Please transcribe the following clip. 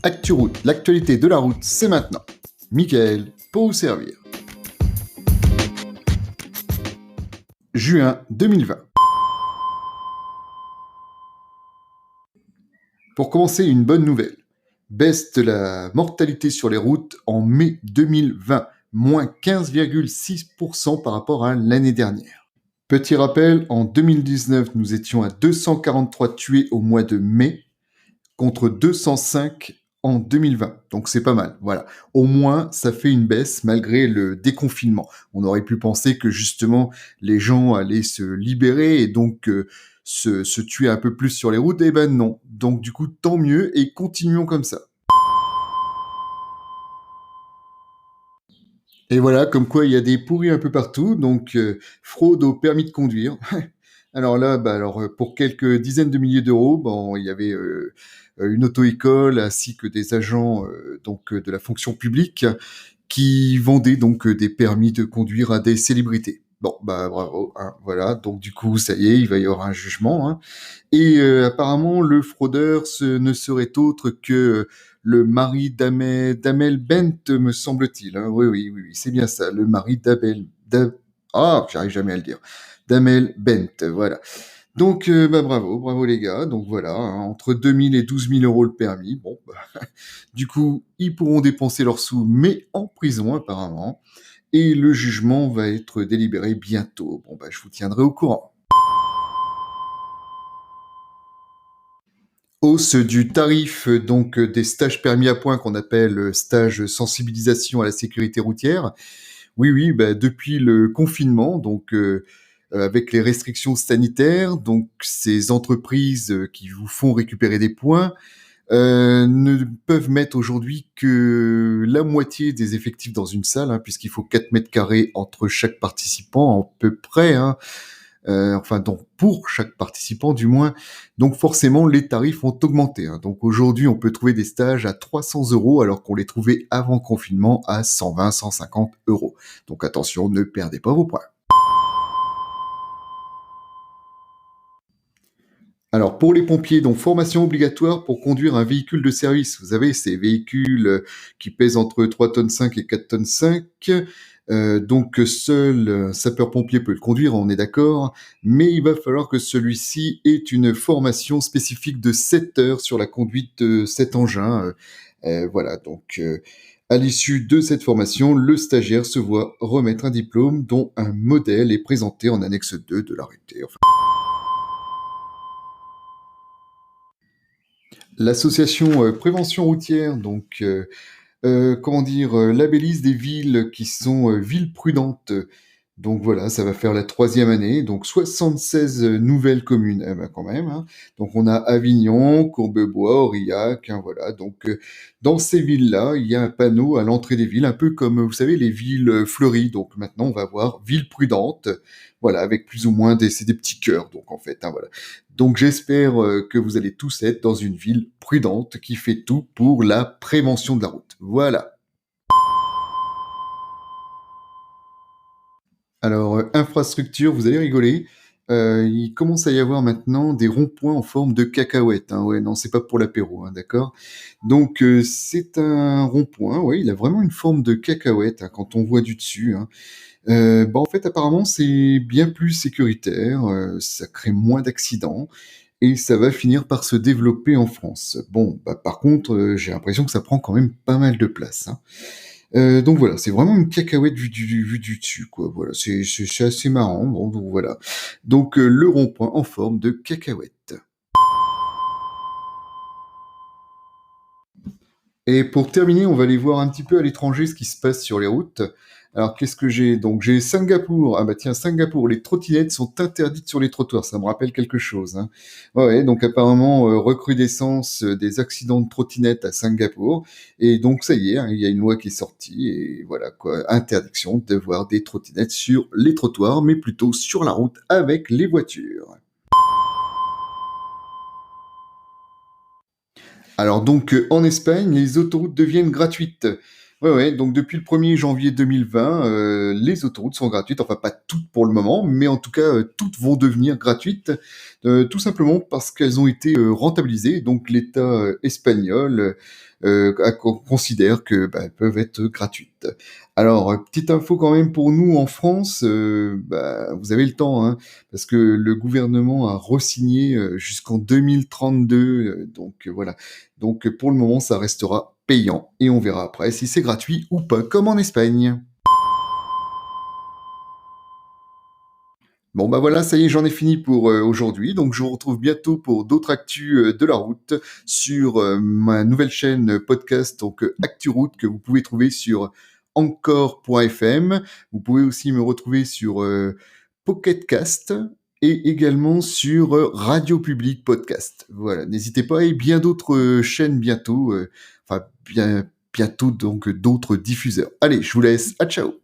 ActuRoute, l'actualité de la route, c'est maintenant. Michael, pour vous servir. Juin 2020. Pour commencer, une bonne nouvelle. Baisse de la mortalité sur les routes en mai 2020, moins 15,6% par rapport à l'année dernière. Petit rappel, en 2019, nous étions à 243 tués au mois de mai, contre 205 en 2020. Donc c'est pas mal, voilà. Au moins, ça fait une baisse malgré le déconfinement. On aurait pu penser que justement, les gens allaient se libérer et donc se tuer un peu plus sur les routes. Eh ben non. Donc du coup, tant mieux et continuons comme ça. Et voilà, comme quoi il y a des pourris un peu partout, donc fraude au permis de conduire. Alors là, pour quelques dizaines de milliers d'euros, bon, il y avait une auto-école ainsi que des agents de la fonction publique qui vendaient donc des permis de conduire à des célébrités. Bon, bah bravo, hein, voilà. Donc du coup, ça y est, il va y avoir un jugement, hein. Et apparemment, le fraudeur ne serait autre que le mari d'Amel Bent, me semble-t-il, hein. Oui, oui, oui, oui, c'est bien ça, le mari j'arrive jamais à le dire. D'Amel Bent, voilà. Donc, bravo les gars. Donc voilà, hein, entre 2000 et 12 000 euros le permis. Bon, du coup, ils pourront dépenser leurs sous, mais en prison apparemment. Et le jugement va être délibéré bientôt. Bon, je vous tiendrai au courant. Hausse du tarif des stages permis à points qu'on appelle stage sensibilisation à la sécurité routière. Oui, oui, depuis le confinement, avec les restrictions sanitaires, donc ces entreprises qui vous font récupérer des points ne peuvent mettre aujourd'hui que la moitié des effectifs dans une salle, hein, puisqu'il faut 4 mètres carrés entre chaque participant, à peu près, hein, donc pour chaque participant du moins. Donc forcément, les tarifs ont augmenté, hein. Donc aujourd'hui, on peut trouver des stages à 300 euros alors qu'on les trouvait avant confinement à 120, 150 euros. Donc attention, ne perdez pas vos points. Alors pour les pompiers, donc formation obligatoire pour conduire un véhicule de service. Vous savez, ces véhicules qui pèsent entre 3 tonnes 5 et 4 tonnes 5. Seul sapeur-pompier peut le conduire, on est d'accord, mais il va falloir que celui-ci ait une formation spécifique de 7 heures sur la conduite de cet engin. Voilà, à l'issue de cette formation, le stagiaire se voit remettre un diplôme dont un modèle est présenté en annexe 2 de l'arrêté. L'association Prévention routière, labellise des villes qui sont villes prudentes. Donc voilà, ça va faire la 3e année, donc 76 nouvelles communes, eh ben quand même, hein. Donc on a Avignon, Courbevoie, Aurillac, hein, voilà. Dans ces villes-là, il y a un panneau à l'entrée des villes, un peu comme, vous savez, les villes fleuries. Donc maintenant, on va voir ville prudente, voilà, avec plus ou moins c'est des petits cœurs, donc en fait, hein, voilà. Donc j'espère que vous allez tous être dans une ville prudente qui fait tout pour la prévention de la route. Voilà. Alors, infrastructure, vous allez rigoler. Il commence à y avoir maintenant des ronds-points en forme de cacahuète, hein. Ouais, non, c'est pas pour l'apéro, hein, d'accord? C'est un rond-point, ouais, il a vraiment une forme de cacahuète, hein, quand on voit du dessus, hein. En fait, apparemment, c'est bien plus sécuritaire, ça crée moins d'accidents et ça va finir par se développer en France. Bon, par contre, j'ai l'impression que ça prend quand même pas mal de place, hein. Donc voilà, c'est vraiment une cacahuète vue du dessus, quoi. Voilà, c'est assez marrant. Bon, donc voilà. Le rond-point en forme de cacahuète. Et pour terminer, on va aller voir un petit peu à l'étranger ce qui se passe sur les routes. Alors, qu'est-ce que j'ai? Donc, j'ai Singapour. Ah bah tiens, Singapour, les trottinettes sont interdites sur les trottoirs. Ça me rappelle quelque chose, hein. Ouais, donc apparemment, recrudescence des accidents de trottinettes à Singapour. Et donc, ça y est, hein, il y a une loi qui est sortie. Et voilà, quoi, interdiction de voir des trottinettes sur les trottoirs, mais plutôt sur la route avec les voitures. Alors en Espagne, les autoroutes deviennent gratuites. Ouais, ouais, donc depuis le 1er janvier 2020, les autoroutes sont gratuites. Enfin, pas toutes pour le moment, mais en tout cas, toutes vont devenir gratuites, tout simplement parce qu'elles ont été rentabilisées. Donc l'État espagnol considèrent que peuvent être gratuites. Alors, petite info quand même pour nous en France, vous avez le temps, hein, parce que le gouvernement a re-signé jusqu'en 2032, voilà. Donc pour le moment, ça restera payant et on verra après si c'est gratuit ou pas, comme en Espagne. Bon voilà, ça y est, j'en ai fini pour aujourd'hui. Donc je vous retrouve bientôt pour d'autres actus de la route sur ma nouvelle chaîne podcast, donc Actu Route, que vous pouvez trouver sur encore.fm. Vous pouvez aussi me retrouver sur Pocket Cast et également sur Radio Public Podcast. Voilà, n'hésitez pas, et bien d'autres chaînes bientôt, bientôt donc d'autres diffuseurs. Allez, je vous laisse, à ciao.